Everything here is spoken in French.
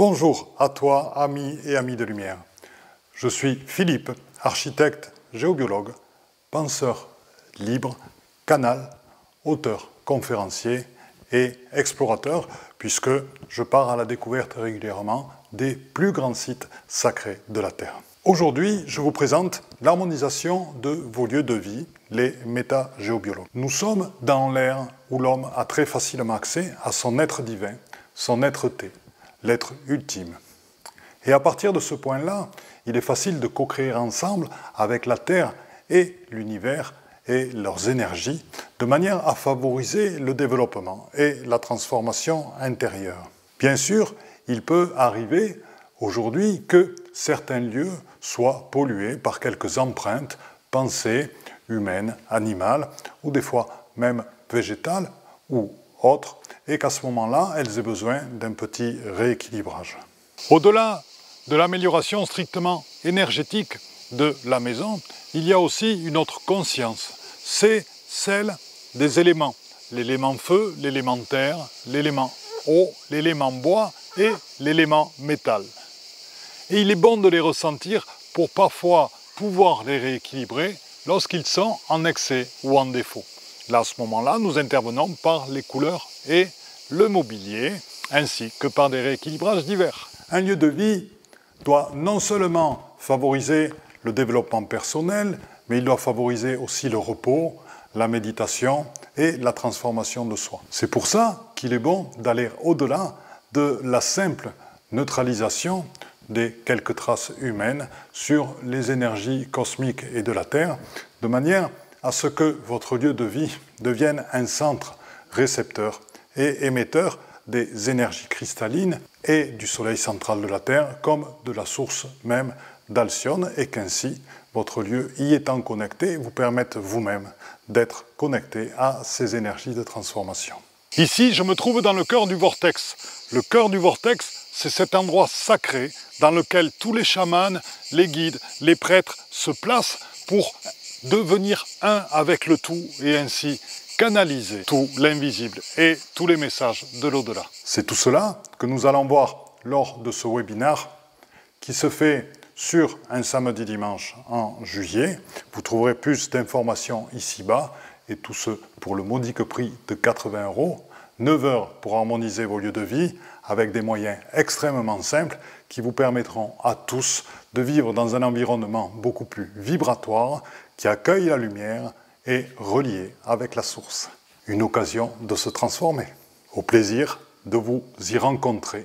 Bonjour à toi, amis et amis de lumière. Je suis Philippe, architecte, géobiologue, penseur libre, canal, auteur, conférencier et explorateur, puisque je pars à la découverte régulièrement des plus grands sites sacrés de la Terre. Aujourd'hui, je vous présente l'harmonisation de vos lieux de vie, les métagéobiologues. Nous sommes dans l'ère où l'homme a très facilement accès à son être divin, son être-té, l'être ultime. Et à partir de ce point-là, il est facile de co-créer ensemble avec la Terre et l'univers et leurs énergies, de manière à favoriser le développement et la transformation intérieure. Bien sûr, il peut arriver aujourd'hui que certains lieux soient pollués par quelques empreintes, pensées, humaines, animales, ou des fois même végétales ou autres, et qu'à ce moment-là, elles aient besoin d'un petit rééquilibrage. Au-delà de l'amélioration strictement énergétique de la maison, il y a aussi une autre conscience, c'est celle des éléments. L'élément feu, l'élément terre, l'élément eau, l'élément bois et l'élément métal. Et il est bon de les ressentir pour parfois pouvoir les rééquilibrer lorsqu'ils sont en excès ou en défaut. Là, à ce moment-là, nous intervenons par les couleurs et le mobilier, ainsi que par des rééquilibrages divers. Un lieu de vie doit non seulement favoriser le développement personnel, mais il doit favoriser aussi le repos, la méditation et la transformation de soi. C'est pour ça qu'il est bon d'aller au-delà de la simple neutralisation des quelques traces humaines sur les énergies cosmiques et de la Terre, de manière à ce que votre lieu de vie devienne un centre récepteur et émetteur des énergies cristallines et du soleil central de la Terre comme de la source même d'Alcyone, et qu'ainsi votre lieu y étant connecté vous permette vous-même d'être connecté à ces énergies de transformation. Ici, je me trouve dans le cœur du vortex. Le cœur du vortex, c'est cet endroit sacré dans lequel tous les chamans, les guides, les prêtres se placent pour devenir un avec le tout et ainsi canaliser tout l'invisible et tous les messages de l'au-delà. C'est tout cela que nous allons voir lors de ce webinaire qui se fait sur un samedi-dimanche en juillet. Vous trouverez plus d'informations ici-bas et tout ce pour le modique prix de 80 €. 9 heures pour harmoniser vos lieux de vie avec des moyens extrêmement simples qui vous permettront à tous de vivre dans un environnement beaucoup plus vibratoire qui accueille la lumière et relié avec la source. Une occasion de se transformer. Au plaisir de vous y rencontrer.